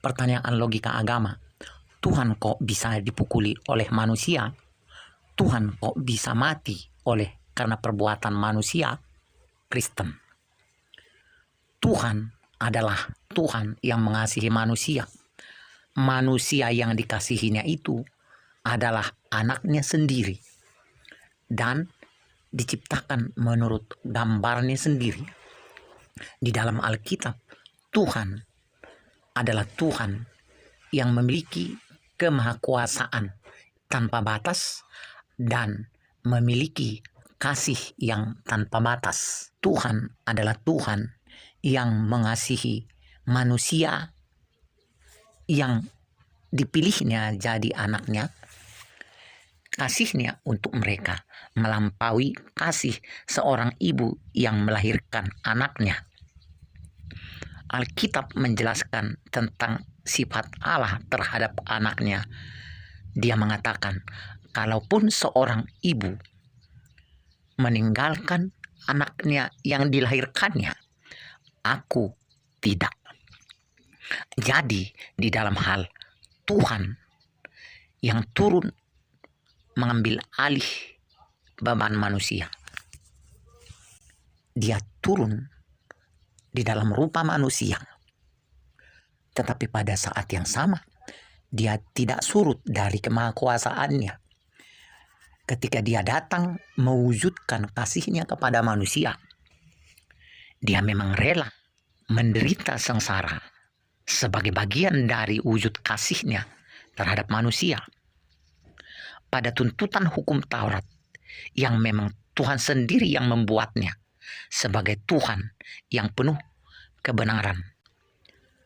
Pertanyaan logika agama, Tuhan kok bisa dipukuli oleh manusia? Tuhan kok bisa mati karena perbuatan manusia? Kristen. Tuhan adalah Tuhan yang mengasihi manusia. Manusia yang dikasihinya itu adalah anaknya sendiri dan diciptakan menurut gambarnya sendiri. Di dalam Alkitab, Tuhan adalah Tuhan yang memiliki kemahakuasaan tanpa batas dan memiliki kasih yang tanpa batas. Tuhan adalah Tuhan yang mengasihi manusia yang dipilihnya jadi anaknya. Kasihnya untuk mereka melampaui kasih seorang ibu yang melahirkan anaknya. Alkitab menjelaskan tentang sifat Allah terhadap anaknya. Dia mengatakan, kalaupun seorang ibu meninggalkan anaknya yang dilahirkannya, aku tidak. Jadi di dalam hal Tuhan yang turun mengambil alih beban manusia, dia turun di dalam rupa manusia. Tetapi pada saat yang sama, dia tidak surut dari kemahakuasaannya. Ketika dia datang mewujudkan kasihnya kepada manusia, dia memang rela menderita sengsara sebagai bagian dari wujud kasihnya terhadap manusia. Pada tuntutan hukum Taurat yang memang Tuhan sendiri yang membuatnya sebagai Tuhan yang penuh kebenaran.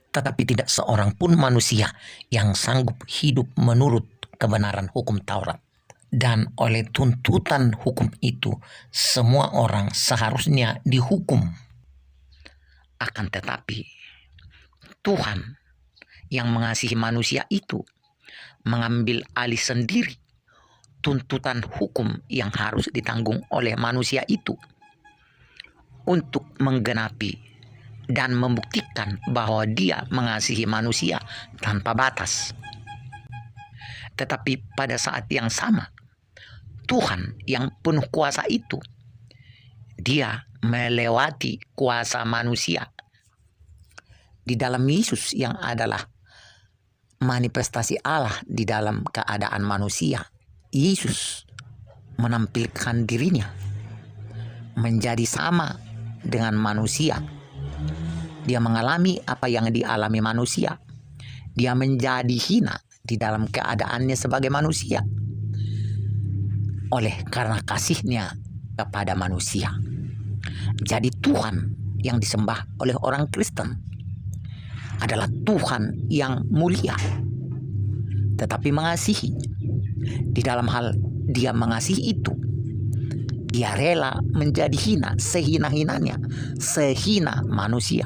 Tetapi tidak seorang pun manusia yang sanggup hidup menurut kebenaran hukum Taurat. Dan oleh tuntutan hukum itu, semua orang seharusnya dihukum. Akan tetapi, Tuhan yang mengasihi manusia itu mengambil alih sendiri tuntutan hukum yang harus ditanggung oleh manusia itu untuk menggenapi dan membuktikan bahwa dia mengasihi manusia tanpa batas. Tetapi pada saat yang sama, Tuhan yang penuh kuasa itu, dia melewati kuasa manusia. Di dalam Yesus yang adalah manifestasi Allah di dalam keadaan manusia, Yesus menampilkan dirinya menjadi sama dengan manusia. Dia mengalami apa yang dialami manusia. Dia menjadi hina di dalam keadaannya sebagai manusia oleh karena kasihnya kepada manusia. Jadi Tuhan yang disembah oleh orang Kristen adalah Tuhan yang mulia, tetapi mengasihi. Di dalam hal dia mengasihi itu, dia rela menjadi hina, sehina-hinanya, sehina manusia,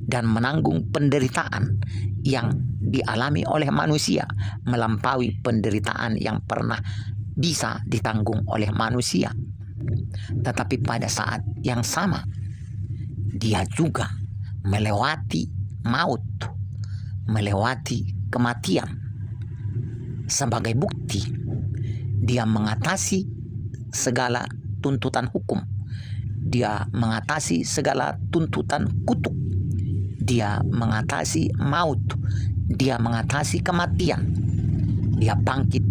dan menanggung penderitaan yang dialami oleh manusia melampaui penderitaan yang pernah bisa ditanggung oleh manusia. Tetapi pada saat yang sama, dia juga melewati maut, melewati kematian. Sebagai bukti, dia mengatasi segala tuntutan hukum. Dia mengatasi segala tuntutan kutuk. Dia mengatasi maut. Dia mengatasi kematian. Dia bangkit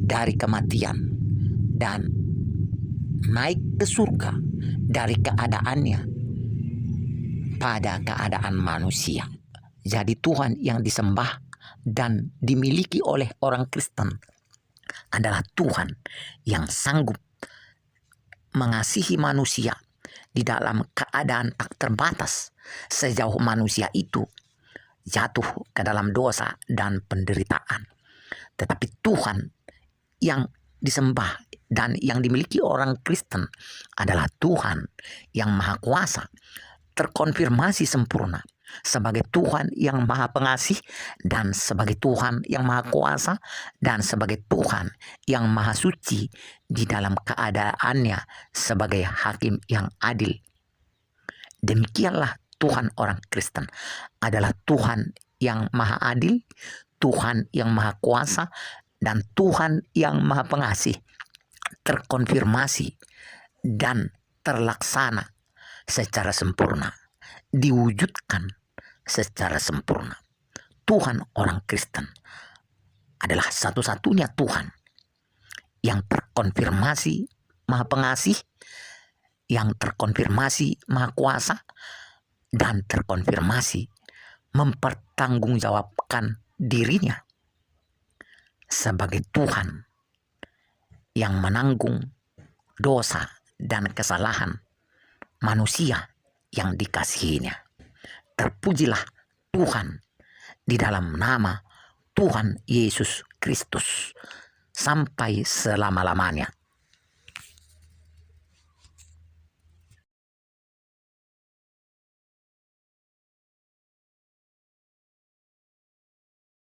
dari kematian dan naik ke surga dari keadaannya pada keadaan manusia. Jadi Tuhan yang disembah dan dimiliki oleh orang Kristen adalah Tuhan yang sanggup mengasihi manusia di dalam keadaan tak terbatas sejauh manusia itu jatuh ke dalam dosa dan penderitaan. Tetapi Tuhan yang disembah dan yang dimiliki orang Kristen adalah Tuhan yang maha kuasa, terkonfirmasi sempurna sebagai Tuhan yang maha pengasih, dan sebagai Tuhan yang maha kuasa, dan sebagai Tuhan yang maha suci di dalam keadaannya sebagai hakim yang adil. Demikianlah Tuhan orang Kristen adalah Tuhan yang maha adil, Tuhan yang maha kuasa, dan Tuhan yang maha pengasih terkonfirmasi dan terlaksana secara sempurna, diwujudkan secara sempurna. Tuhan orang Kristen adalah satu-satunya Tuhan yang terkonfirmasi maha pengasih, yang terkonfirmasi maha kuasa, dan terkonfirmasi mempertanggungjawabkan dirinya sebagai Tuhan yang menanggung dosa dan kesalahan manusia yang dikasihinya. Terpujilah Tuhan di dalam nama Tuhan Yesus Kristus sampai selama-lamanya.